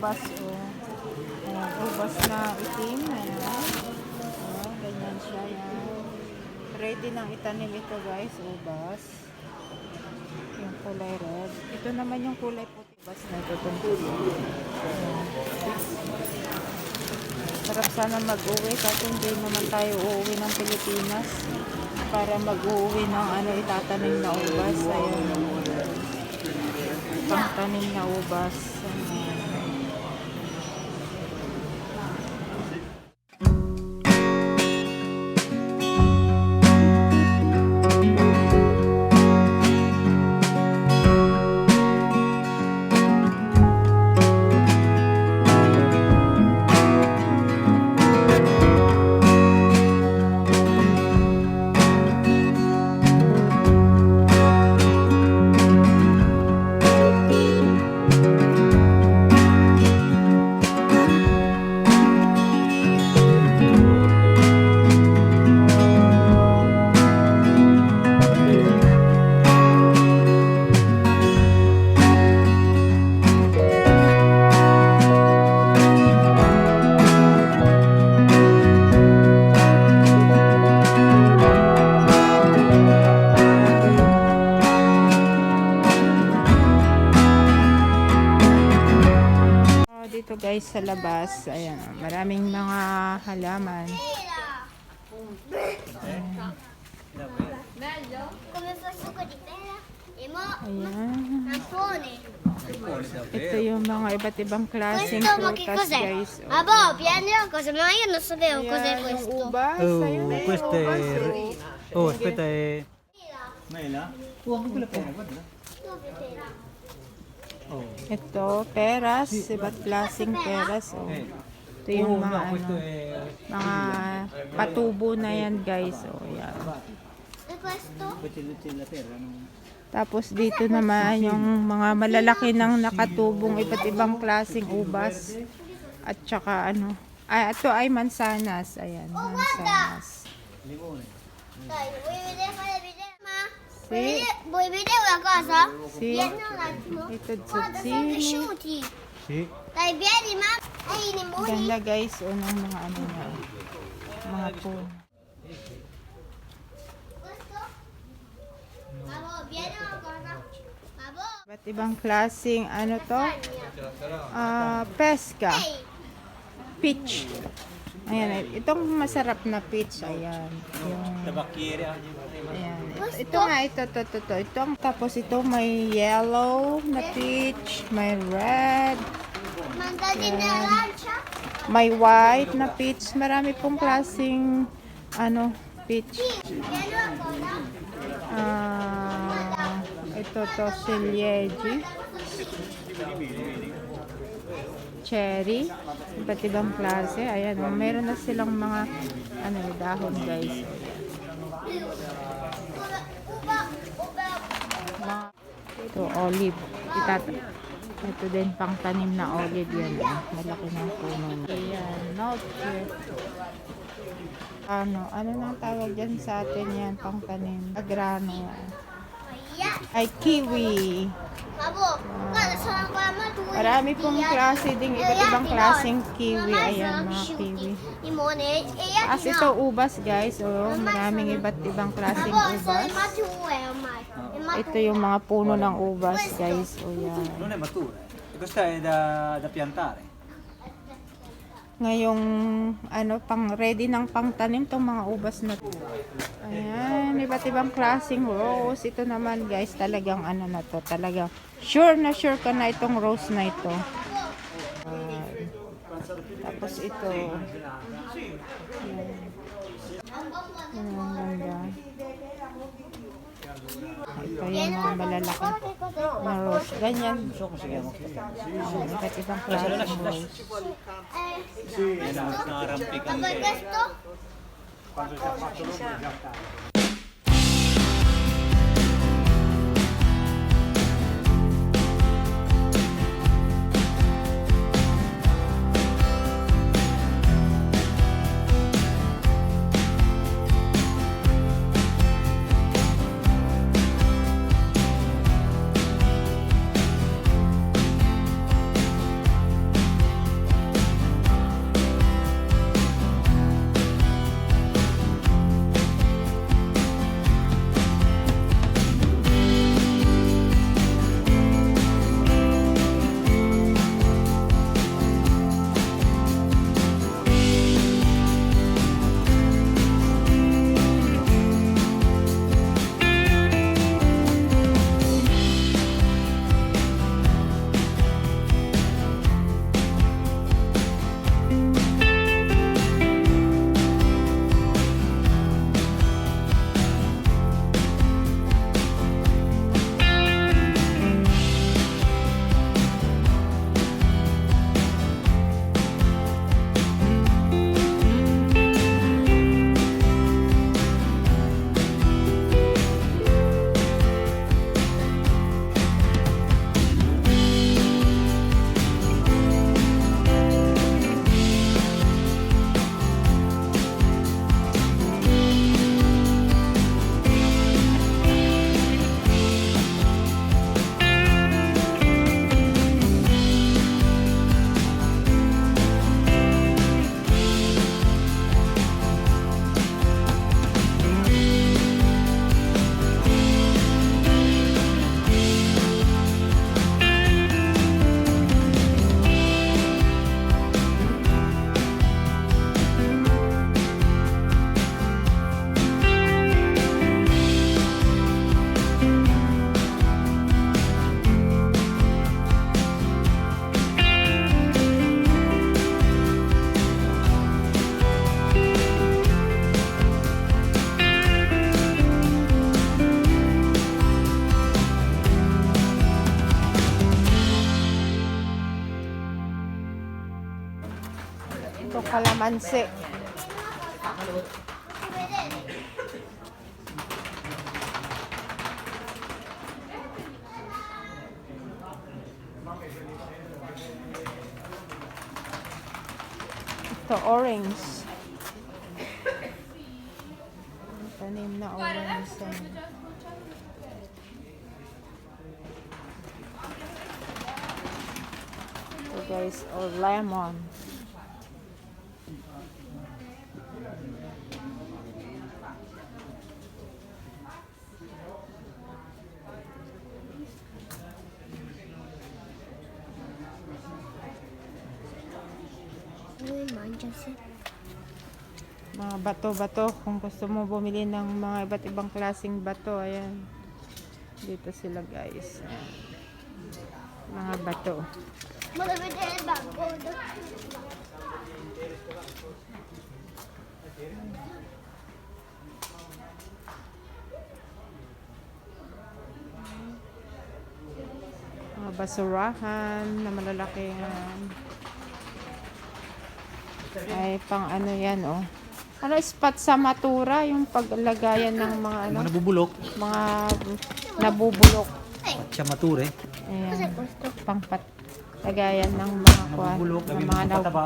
ubas, oh. Ayan, ubas na itim. Ayan. Oh, ganyan siya. Ayan. Ready nang itanim ito, guys. Ubas. Yung kulay red. Ito naman yung kulay puti. Ubas na ito. Itong puti. Ayan. Sarap sana mag-uwi kasi hindi naman tayo uuwi ng Pilipinas para mag-uwi ng itatanim na ubas. Ayan. Pangtanim na ubas. Dito guys sa labas, ayan, maraming mga halaman. Ito yung mga iba't ibang klaseng prutas guys. Abo, piano cosa, ma io non sapevo cos'è Ayan, yung questo. ubas. Ayun, yung Questo ubas, è... Oh, aspetta, è... Mela? Oh, anche quella pera, guarda. Oh. Ito, peras, iba't klaseng peras. Oh. Ito yung mga questo è... mga patubo na yan guys. Oh, yan. E questo? C'è la pera, no? Tapos dito naman yung mga malalaki ng nakatubong iba't ibang klaseng ubas. At saka ito ay mansanas. Ayan, mansanas. Limone. Dai, vuoi vedere fare il video? Ma Sì. vuoi vedere una cosa? Sì. Vieni un attimo. Ito Guarda, sono zucchini. cresciuti. Sì. Dai, vieni, ma. E i limoni? Ganda guys, o ng mga mga puno. Questo? Abo, vieni una cosa. Abo. Iba't ibang klaseng to? Pesca. Ehi, Peach. Ayan, itong masarap na peach. Ayan. Yung, Tabacchiere. ayan. Ito nga, ito. Tapos ito may yellow na peach, may red, mandarina arancia. may white na peach. Marami pong klaseng peach. Vieni una cosa. Ito silyeji. Cherry. Iba't ibang klase. Ayan, meron na silang mga dahon guys. Ito olive. Ito din pang tanim na olive yan. Malaki ng puno na. Ayan, noche. Ano nang tawag dyan sa atin yan, pang tanim. Agrano yan. Ay, kiwi. Abo, guarda, sono ancora maturi. Marami pong klase ding iba't ibang klaseng kiwi. Ormai Ayan, sono mga cresciuti. kiwi. Limone e gli As altri ito no. ubas guys. Oh, maraming iba't ibang klaseng Abo, sono ubas. mature ormai. È mature. Ito yung mga puno ng ubas guys. O yan. Non è matura. Questa è da piantare. Ngayong pang ready ng pangtanim tong mga ubas na to. Ayan, iba't ibang klaseng rose. Ito naman guys, talagang na to. Talagang sure ka na itong rose na ito. Tapos ito. Ayan. Ayan, ang ganda. Ito yung mga malalaki na rose. Ganyan. Non so come si chiama. Ayan, iba't ibang klaseng rose. Arrampicano. Abo, questo? kalamansi. Ito, orange. Tanim na orange. Ito guys, or lemon. Mga bato-bato. Kung gusto mo bumili ng mga iba't ibang klaseng bato, ayan. Dito sila guys. Ayan. Mga bato. Mga basurahan na malalaki. Ay, pang ano yan, oh. Ano, spot sa Matura, yung paglagayan ng mga ano, Mga nabubulok. mga nabubulok. At siya mature. Ayan, pang lagayan ng mga kwan, Nabubulok. ng Lagyan mga ng pataba.